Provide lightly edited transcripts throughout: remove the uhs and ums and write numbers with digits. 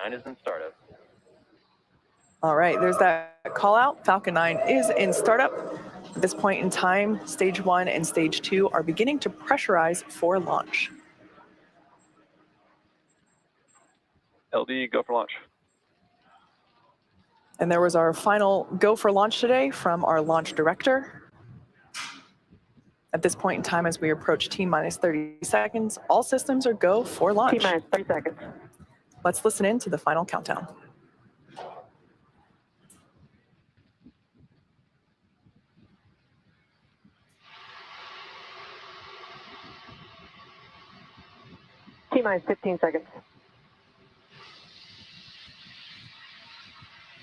9 is in startup. All right, there's that call out. Falcon 9 is in startup. At this point in time, stage 1 and stage 2 are beginning to pressurize for launch. LD, go for launch. And there was our final go for launch today from our launch director. At this point in time, as we approach T-minus 30 seconds, all systems are go for launch. T-minus 30 seconds. Let's listen in to the final countdown. T-minus 15 seconds.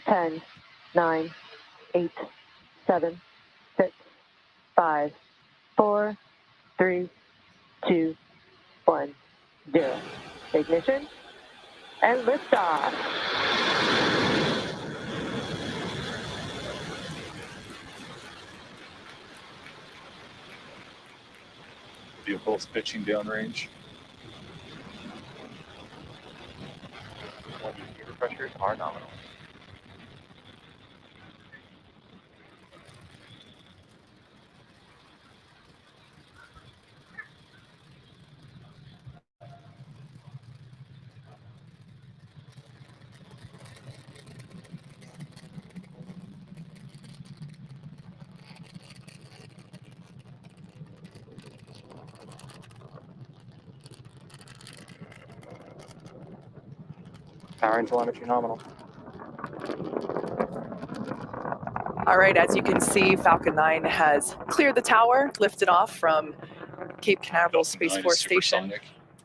10, 9, 8, 7, 6, 5, 4, 3, 2, 1, 0. Ignition and liftoff. Vehicle's pitching downrange. Receiver pressures are nominal. Power and telemetry nominal. All right, as you can see, Falcon 9 has cleared the tower, lifted off from Cape Canaveral Space Force Station.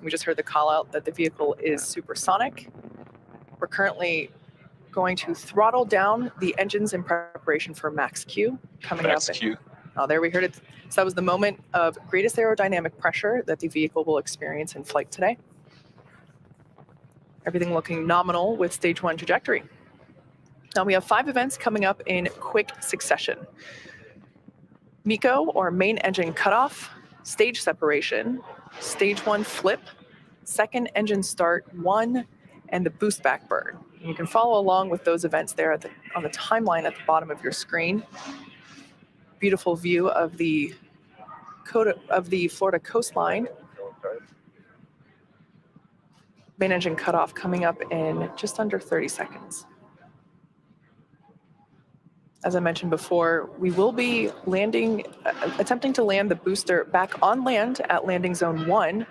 We just heard the call out that the vehicle is supersonic. We're currently going to throttle down the engines in preparation for max Q coming Max up. Q. Oh, there we heard it. So that was the moment of greatest aerodynamic pressure that the vehicle will experience in flight today. Everything looking nominal with stage 1 trajectory. Now we have 5 events coming up in quick succession. MECO, or main engine cutoff, stage separation, stage 1 flip, second engine start 1, and the boost back burn. And you can follow along with those events there on the timeline at the bottom of your screen. Beautiful view of the Florida coastline. Main engine cutoff coming up in just under 30 seconds. As I mentioned before, we will be attempting to land the booster back on land at landing zone 1.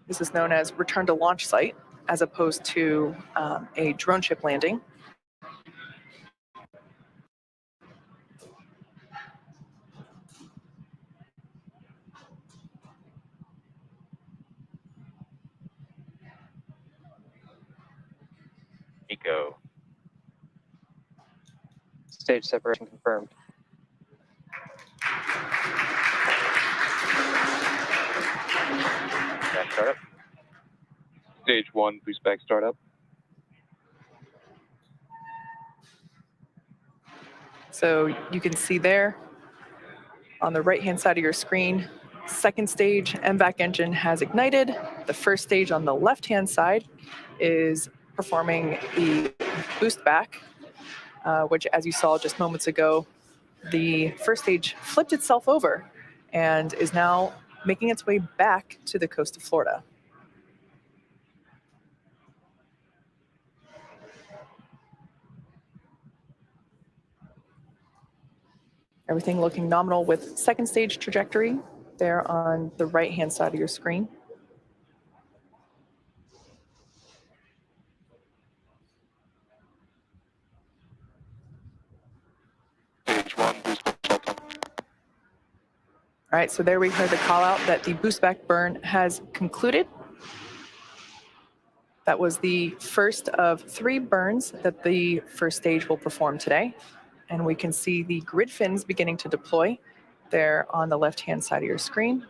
This is known as return to launch site, as opposed to a drone ship landing. MECO. Stage separation confirmed. Back startup. Stage 1, boost back startup. So you can see there on the right-hand side of your screen, second stage MVAC engine has ignited. The first stage on the left-hand side is performing the boost back, which, as you saw just moments ago, the first stage flipped itself over and is now making its way back to the coast of Florida. Everything looking nominal with second stage trajectory there on the right-hand side of your screen. Stage 1, boost back Falcon. All right, so there we heard the call out that the boost back burn has concluded. That was the first of 3 burns that the first stage will perform today. And we can see the grid fins beginning to deploy there on the left-hand side of your screen.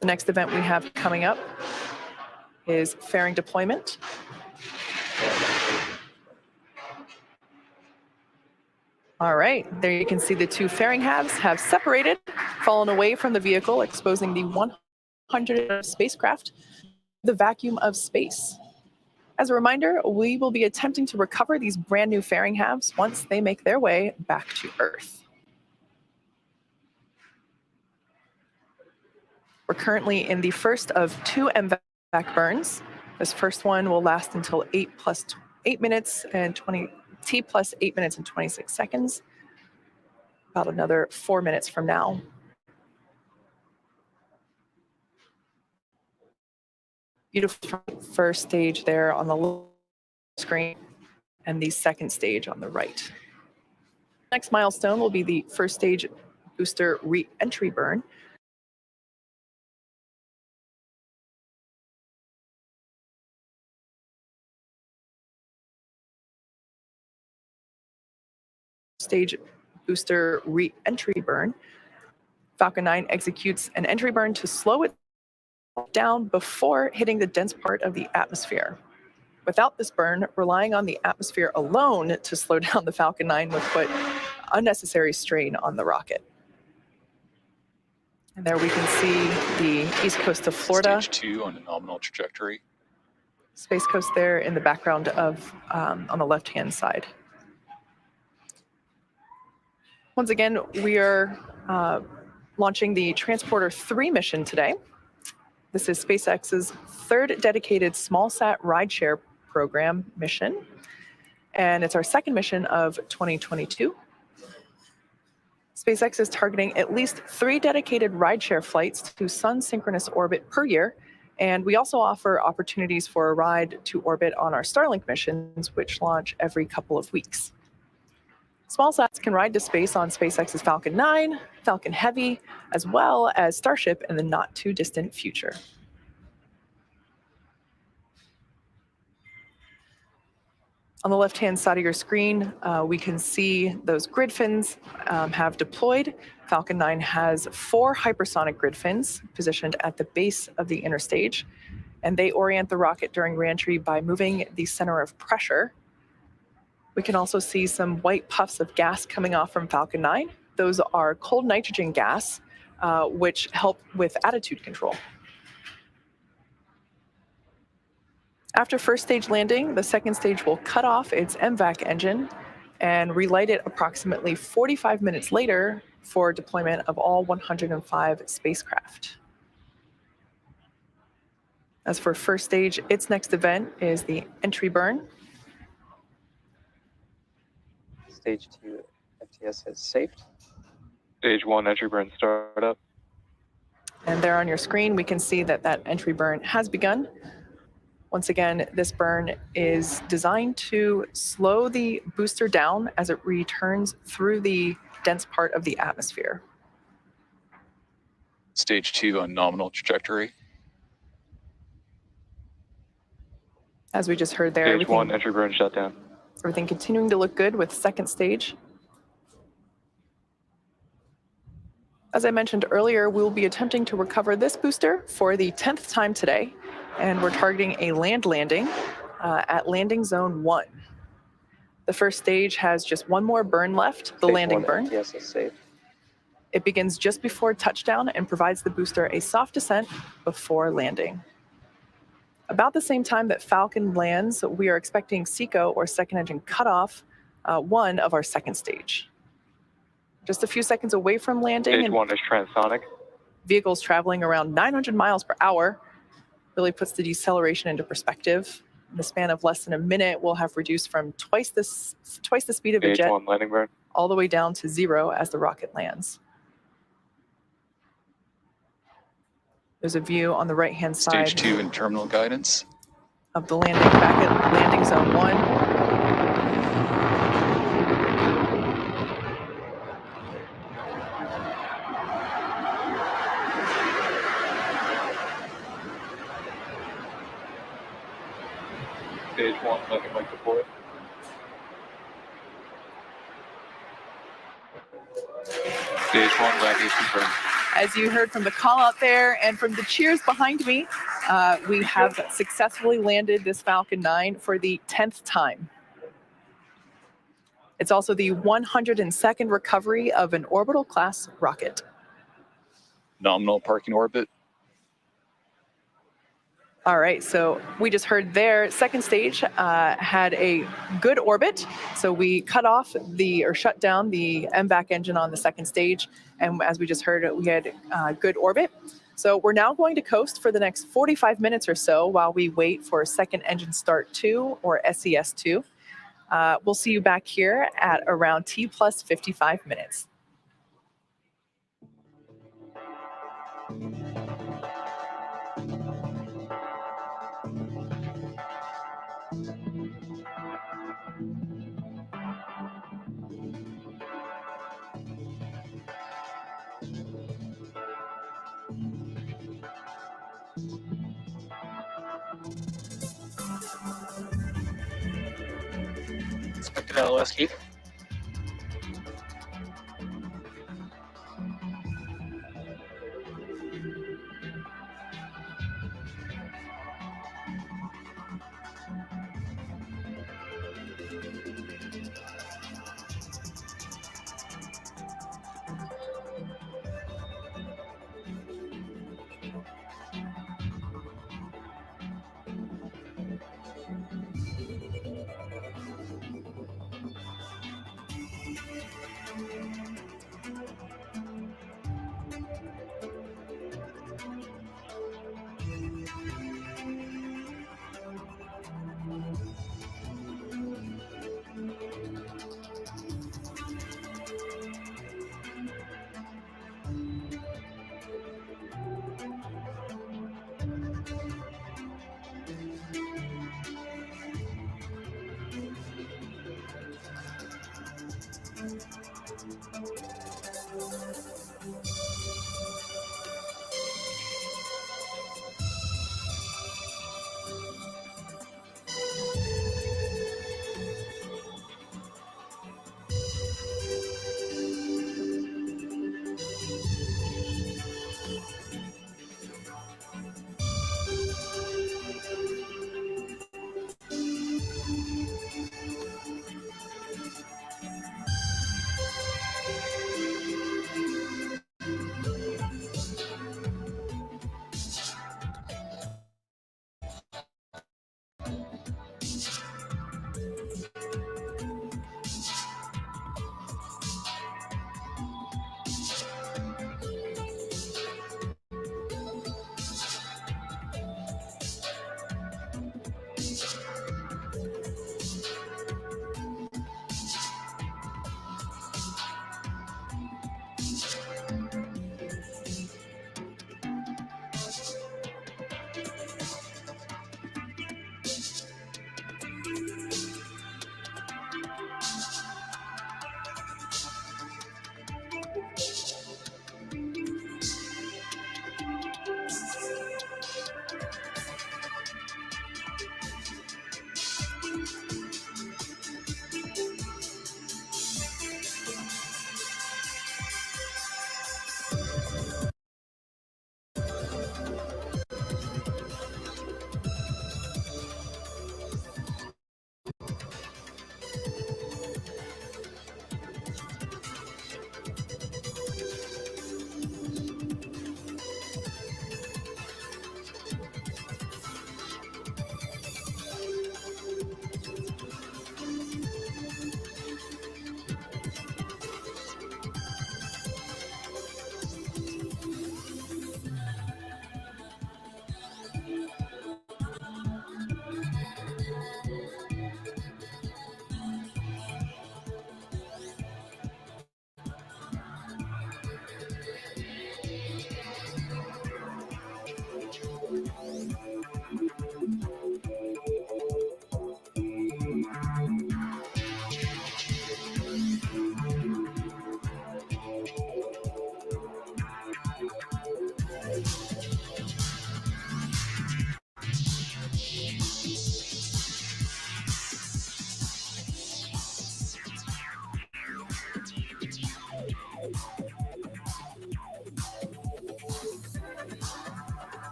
The next event we have coming up is fairing deployment. All right, there you can see the 2 fairing halves have separated, fallen away from the vehicle, exposing the 100 spacecraft, the vacuum of space. As a reminder, we will be attempting to recover these brand new fairing halves once they make their way back to Earth. We're currently in the first of 2 MVAC burns. This first one will last until 8 minutes and 26 seconds, about another 4 minutes from now. Beautiful first stage there on the screen and the second stage on the right. Next milestone will be the first stage booster re-entry burn. Stage booster re-entry burn. Falcon 9 executes an entry burn to slow it down before hitting the dense part of the atmosphere. Without this burn, relying on the atmosphere alone to slow down the Falcon 9 would put unnecessary strain on the rocket. And there we can see the east coast of Florida. Stage 2 on a nominal trajectory. Space Coast there in the background of on the left-hand side. Once again, we are launching the Transporter 3 mission today. This is SpaceX's 3rd dedicated small-sat rideshare program mission, and it's our 2nd mission of 2022. SpaceX is targeting at least 3 dedicated rideshare flights to sun-synchronous orbit per year, and we also offer opportunities for a ride to orbit on our Starlink missions, which launch every couple of weeks. Small sats can ride to space on SpaceX's Falcon 9, Falcon Heavy, as well as Starship in the not-too-distant future. On the left-hand side of your screen, we can see those grid fins have deployed. Falcon 9 has 4 hypersonic grid fins positioned at the base of the inner stage, and they orient the rocket during reentry by moving the center of pressure. We can also see some white puffs of gas coming off from Falcon 9. Those are cold nitrogen gas, which help with attitude control. After first stage landing, the second stage will cut off its MVAC engine and relight it approximately 45 minutes later for deployment of all 105 spacecraft. As for first stage, its next event is the entry burn. Stage 2 FTS has saved. Stage 1 entry burn startup. And there on your screen, we can see that that entry burn has begun. Once again, this burn is designed to slow the booster down as it returns through the dense part of the atmosphere. Stage 2 on nominal trajectory. As we just heard there, Stage 1 entry burn shutdown. everything continuing to look good with second stage. As I mentioned earlier, we will be attempting to recover this booster for the 10th time today, and we're targeting a land landing at landing zone 1. The first stage has just one more burn left, the Stage landing 1 burn. FTS is saved. It begins just before touchdown and provides the booster a soft descent before landing. About the same time that Falcon lands, we are expecting SECO, or second engine cutoff, 1 of our second stage. Just a few seconds away from landing, Stage and 1 is transonic. vehicles traveling around 900 miles per hour really puts the deceleration into perspective. In the span of less than a minute, we'll have reduced from twice the speed of a Stage jet 1 landing burn. all the way down to 0 as the rocket lands. There's a view on the right-hand side Stage 2 in terminal guidance. of the landing back at landing zone 1. Stage 1 landing like deployed. Stage 1 landing confirmed. As you heard from the call out there and from the cheers behind me, we have successfully landed this Falcon 9 for the 10th time. It's also the 102nd recovery of an orbital class rocket. Nominal parking orbit. All right, so we just heard their second stage had a good orbit. So we cut off or shut down the MVAC engine on the second stage. And as we just heard, we had good orbit. So we're now going to coast for the next 45 minutes or so while we wait for second engine start 2 or SES 2. We'll see you back here at around T plus 55 minutes. Expected LOS keep.